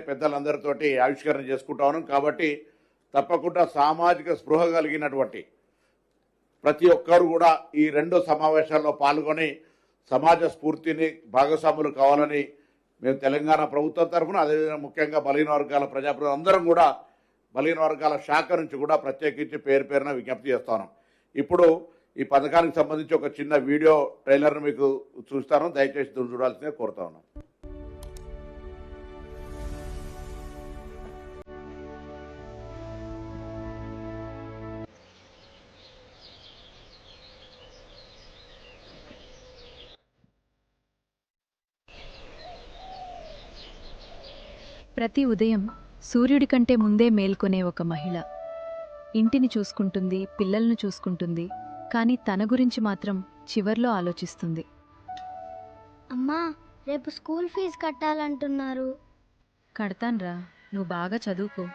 పెద్దలందరితోటి ఆవిష్కరణ చేసుకుంటా ఉన్నాం. కాబట్టి తప్పకుండా సామాజిక స్పృహ కలిగినటువంటి ప్రతి ఒక్కరు కూడా ఈ 2 సమావేశాల్లో పాల్గొని సమాజ స్ఫూర్తిని భాగస్వాములు కావాలని మేము తెలంగాణ ప్రభుత్వం తరఫున, అదేవిధంగా ముఖ్యంగా బలహీన వర్గాల ప్రజాప్రతినిధులు అందరం కూడా బలహీన వర్గాల శాఖ నుంచి కూడా ప్రత్యేకించి పేరున విజ్ఞప్తి చేస్తా ఉన్నాం. ఇప్పుడు ఈ పథకానికి సంబంధించి ఒక చిన్న వీడియో ట్రైలర్ను మీకు చూస్తాను, దయచేసి చూడాల్సిందే కోరుతా ఉన్నాం. ప్రతి ఉదయం సూర్యుడి కంటే ముందే మేల్కొనే ఒక మహిళ ఇంటిని చూసుకుంటుంది, పిల్లలను చూసుకుంటుంది, కానీ తన గురించి మాత్రం చివర్లో ఆలోచిస్తుంది. అమ్మా, రేపు స్కూల్ ఫీజు కట్టాలంటున్నారు. కడతాన్రా, నువ్వు బాగా చదువుకో.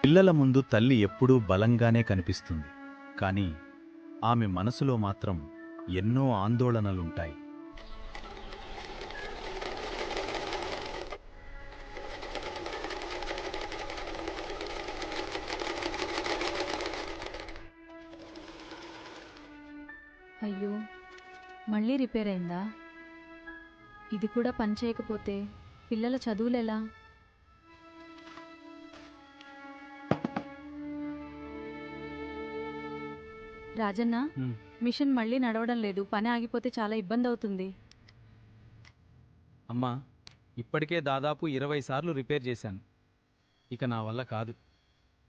పిల్లల ముందు తల్లి ఎప్పుడూ బలంగానే కనిపిస్తుంది, కానీ ఆమె మనసులో మాత్రం ఎన్నో ఆందోళనలుంటాయి. అయ్యో, మళ్ళీ రిపేర్ అయిందా? ఇది కూడా పని చేయకపోతే పిల్లల చదువులెలా? రాజన్న, మిషన్ మళ్ళీ నడవడం లేదు. పని ఆగిపోతే చాలా ఇబ్బంది అవుతుంది. అమ్మా, ఇప్పటికే దాదాపు 20 సార్లు రిపేర్ చేశాను. ఇక నా వల్ల కాదు.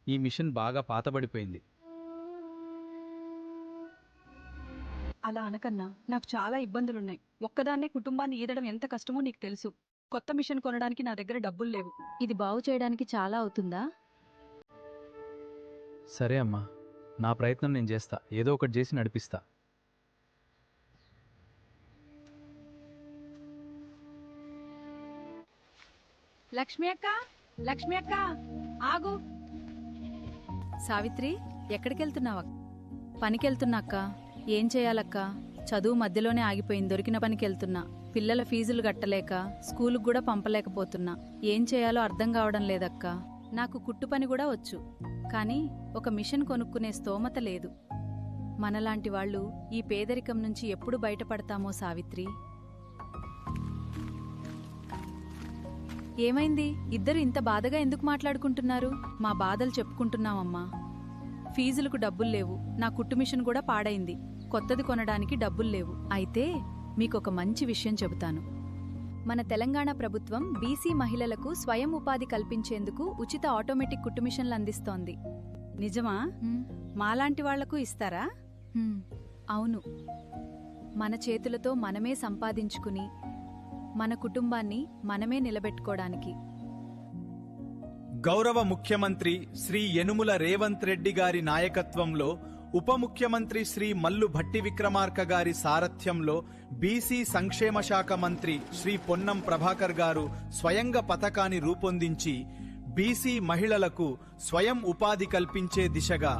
ఈ మిషన్ బాగా పాతబడిపోయింది. అలా అనకన్నా, నాకు చాలా ఇబ్బందులున్నాయి. ఒక్కదాన్నే కుటుంబాన్ని ఈదడం ఎంత కష్టమో నీకు తెలుసు. కొత్త మిషన్ కొనడానికి నా దగ్గర డబ్బులు లేవు. ఇది బాగు చేయడానికి చాలా అవుతుందా? సరే అమ్మా, నా ప్రయత్నం నేను చేస్తా. ఏదో ఒకటి చేసి నడిపిస్తా. లక్ష్మి అక్క, లక్ష్మి అక్క, ఆగు. సావిత్రి, ఎక్కడికెళ్తున్నావా? పనికెళ్తున్నాక్క. ఏం చేయాలక్క? చదువు మధ్యలోనే ఆగిపోయింది. దొరికిన పనికెళ్తున్నా. పిల్లల ఫీజులు కట్టలేక స్కూలుకు కూడా పంపలేకపోతున్నా. ఏం చేయాలో అర్థం కావడం లేదక్క. నాకు కుట్టు పని కూడా వచ్చు, కానీ ఒక మిషన్ కొనుక్కునే స్తోమత లేదు. మనలాంటి వాళ్ళు ఈ పేదరికం నుంచి ఎప్పుడు బయటపడతామో సావిత్రి. ఏమైంది? ఇద్దరు ఇంత బాధగా ఎందుకు మాట్లాడుకుంటున్నారు? మా బాధలు చెప్పుకుంటున్నామమ్మా. ఫీజులకు డబ్బులు లేవు. నా కుట్టు మిషన్ కూడా పాడైంది. కొత్తది కొనడానికి డబ్బులు లేవు. అయితే మీకొక మంచి విషయం చెబుతాను. మన తెలంగాణ ప్రభుత్వం బీసీ మహిళలకు స్వయం ఉపాధి కల్పించేందుకు ఉచిత ఆటోమేటిక్ కుట్టు మిషన్లు అందిస్తోంది. నిజమా? మాలాంటి వాళ్లకు ఇస్తారా? అవును. మన చేతులతో మనమే సంపాదించుకుని మన కుటుంబాన్ని మనమే నిలబెట్టుకోవడానికి. గౌరవ ముఖ్యమంత్రి శ్రీ యనుమల రేవంత్ రెడ్డి గారి నాయకత్వంలో, ఉప ముఖ్యమంత్రి శ్రీ మల్లు భట్టి విక్రమార్క గారి సారథ్యంలో బీసీ సంక్షేమ శాఖ మంత్రి శ్రీ పొన్నం ప్రభాకర్ గారు స్వయంగా పథకాన్ని రూపొందించి బీసీ మహిళలకు స్వయం ఉపాధి కల్పించే దిశగా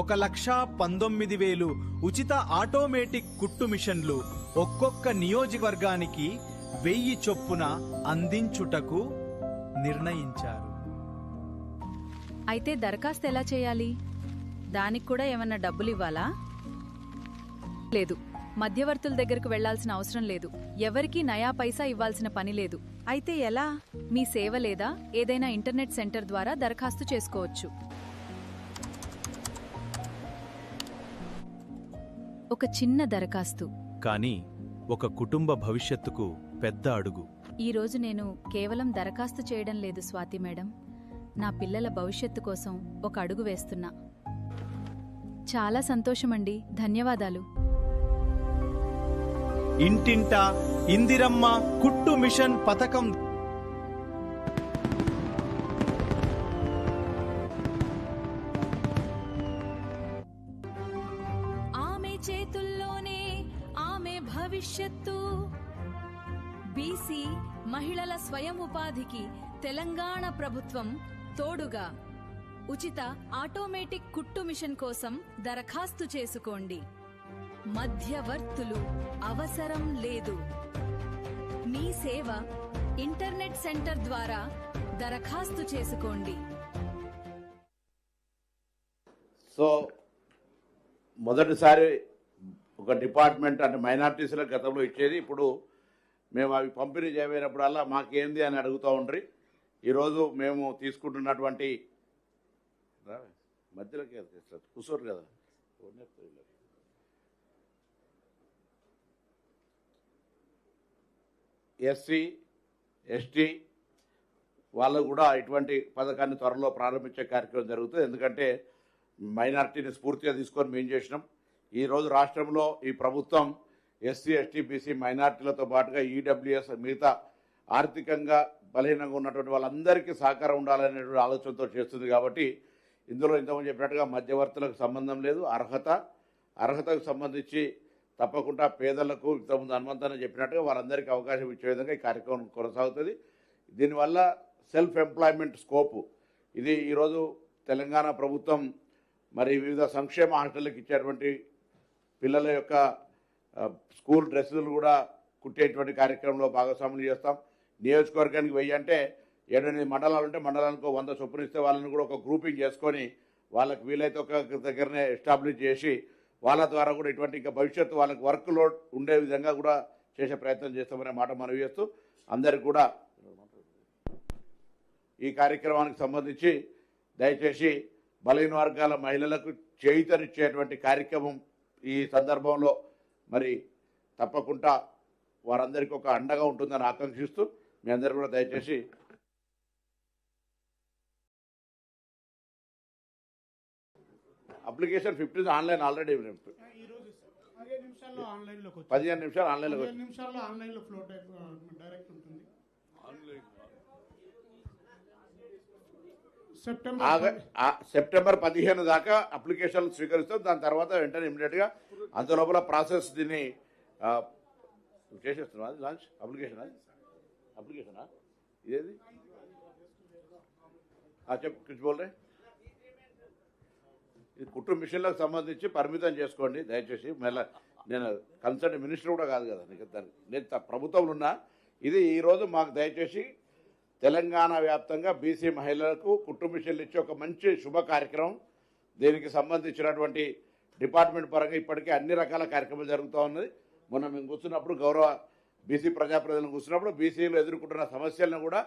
1,19,000 ఉచిత ఆటోమేటిక్ కుట్టు మిషన్లు ఒక్కొక్క నియోజకవర్గానికి 1000 చొప్పున అందించుటకు నిర్ణయించారు. అయితే దరఖాస్తు ఎలా చేయాలి? దానికి కూడా ఏమన్నా డబ్బులు ఇవ్వాలా? లేదు, మధ్యవర్తుల దగ్గరకు వెళ్లాల్సిన అవసరం లేదు. ఎవరికీ నయా పైసా ఇవ్వాల్సిన పని లేదు. అయితే ఎలా? మీ సేవ లేదా ఏదైనా ఇంటర్నెట్ సెంటర్ ద్వారా దరఖాస్తు చేసుకోవచ్చు. ఒక చిన్న దరఖాస్తు, కానీ ఒక కుటుంబ భవిష్యత్తుకు పెద్ద అడుగు. ఈరోజు నేను కేవలం దరఖాస్తు చేయడం లేదు స్వాతి మేడం, నా పిల్లల భవిష్యత్తు కోసం ఒక అడుగు వేస్తున్నా. చాలా సంతోషమండి, ధన్యవాదాలు. ఇంటింటా ఇందిరమ్మ కుట్టు మిషన్ పథకం ఆమె చేతుల్లోనే ఆమె భవిష్యత్తు. బీసీ మహిళల స్వయం ఉపాధికి తెలంగాణ ప్రభుత్వం తోడుగా ఉచిత ఆటోమేటిక్ కుట్టు మిషన్ కోసం దరఖాస్తు చేసుకోండి. మధ్యవర్తులు అవసరం లేదు. మీ సేవ ఇంటర్నెట్ సెంటర్ ద్వారా దరఖాస్తు చేసుకోండి. సో మొదటిసారి ఒక డిపార్ట్మెంట్ అంటే మైనార్టీస్లకు గతంలో ఇచ్చేది, ఇప్పుడు మేము అవి పంపిణీ చేయబోయినప్పుడల్లా మాకేంది అని అడుగుతూ ఉండ్రి. ఈరోజు మేము తీసుకుంటున్నటువంటి మధ్యలోకి కూర్చోరు కదా, ఎస్సీ ఎస్టీ వాళ్ళకు కూడా ఇటువంటి పథకాన్ని త్వరలో ప్రారంభించే కార్యక్రమం జరుగుతుంది. ఎందుకంటే మైనార్టీని స్ఫూర్తిగా తీసుకొని మేము చేసినాం. ఈరోజు రాష్ట్రంలో ఈ ప్రభుత్వం ఎస్సీ ఎస్టీ బీసీ మైనార్టీలతో పాటుగా ఈడబ్ల్యూఎస్ మిగతా ఆర్థికంగా బలహీనంగా ఉన్నటువంటి వాళ్ళందరికీ సహకారం ఉండాలనేటువంటి ఆలోచనతో చేస్తుంది. కాబట్టి ఇందులో ఇంతకుముందు చెప్పినట్టుగా మధ్యవర్తులకు సంబంధం లేదు. అర్హతకు సంబంధించి తప్పకుండా పేదలకు ఇంతకుముందు హనుమంతన చెప్పినట్టుగా వారందరికీ అవకాశం ఇచ్చే విధంగా ఈ కార్యక్రమం కొనసాగుతుంది. దీనివల్ల సెల్ఫ్ ఎంప్లాయ్మెంట్ స్కోపు ఇది ఈరోజు తెలంగాణ ప్రభుత్వం మరి వివిధ సంక్షేమ హాస్టళ్ళకి ఇచ్చేటువంటి పిల్లల యొక్క స్కూల్ డ్రెస్సులు కూడా కుట్టేటువంటి కార్యక్రమంలో భాగస్వాములు చేస్తాం. నియోజకవర్గానికి 1000 అంటే 7-8 మండలాలు ఉంటే మండలానికి 100 చొప్పున ఇస్తే వాళ్ళని కూడా ఒక గ్రూపింగ్ చేసుకొని వాళ్ళకి వీలైతే ఒక దగ్గరనే ఎస్టాబ్లిష్ చేసి వాళ్ళ ద్వారా కూడా ఇటువంటి ఇంకా భవిష్యత్తు వాళ్ళకి వర్క్ లోడ్ ఉండే విధంగా కూడా చేసే ప్రయత్నం చేస్తామనే మాట మనవి చేస్తూ అందరికి కూడా ఈ కార్యక్రమానికి సంబంధించి దయచేసి బలహీన వర్గాల మహిళలకు చేయూతనిచ్చేటువంటి కార్యక్రమం ఈ సందర్భంలో మరి తప్పకుండా వారందరికీ ఒక అండగా ఉంటుందని ఆకాంక్షిస్తూ మీ అందరూ కూడా దయచేసి అప్లికేషన్ 15 ఆన్లైన్ ఆల్రెడీ 15 నిమిషాల్లో ఆన్లైన్లోకి 15 నిమిషాలు ఆన్లైన్లో 15 నిమిషాల్లో ఆన్లైన్లో ఫ్లోట్ డైరెక్ట్ ఉంటుంది. సెప్టెంబర్ 15 దాకా అప్లికేషన్లు స్వీకరిస్తాం. దాని తర్వాత వెంటనే ఇమీడియట్గా అంత లోపల ప్రాసెస్ దీన్ని చేసేస్తున్నాం. అది లాంచ్ అప్లికేషనా ఇదేది చెప్పు బోల్రే. ఇది కుటుంబ మిషన్లకు సంబంధించి పరిమితం చేసుకోండి దయచేసి. మళ్ళీ నేను కన్సర్న్ మినిస్టర్ కూడా కాదు కదా, నేను ప్రభుత్వంలో ఉన్నా. ఇది ఈరోజు మాకు దయచేసి తెలంగాణ వ్యాప్తంగా బీసీ మహిళలకు కుటుంబ మిషన్లు ఇచ్చే ఒక మంచి శుభ కార్యక్రమం. దీనికి సంబంధించినటువంటి డిపార్ట్మెంట్ పరంగా ఇప్పటికే అన్ని రకాల కార్యక్రమాలు జరుగుతూ ఉన్నది. మొన్న మేము కూర్చున్నప్పుడు గౌరవ బీసీ ప్రజాప్రతినిధులు కూర్చున్నప్పుడు బీసీలు ఎదుర్కొంటున్న సమస్యలను కూడా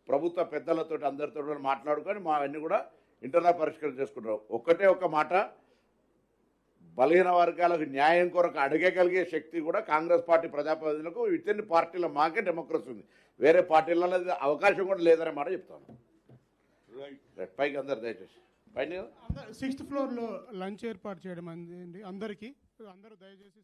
ప్రభుత్వ పెద్దలతో అందరితో మాట్లాడుకొని మా అన్ని కూడా ఇంటర్నల్ పరిష్కారం చేసుకుంటాం. ఒక్కటే ఒక మాట, బలహీన వర్గాలకు న్యాయం కొరకు అడగగలిగే శక్తి కూడా కాంగ్రెస్ పార్టీ ప్రజాప్రతినిధులకు విత్ ఇన్ పార్టీల మాకే డెమోక్రసీ ఉంది. వేరే పార్టీలలో అవకాశం కూడా లేదనే మాట చెప్తాను. పైకి అందరు దయచేసి పైన 6th ఫ్లోర్లో లంచ్ ఏర్పాటు చేయడం అండి అందరికీ. అందరూ దయచేసి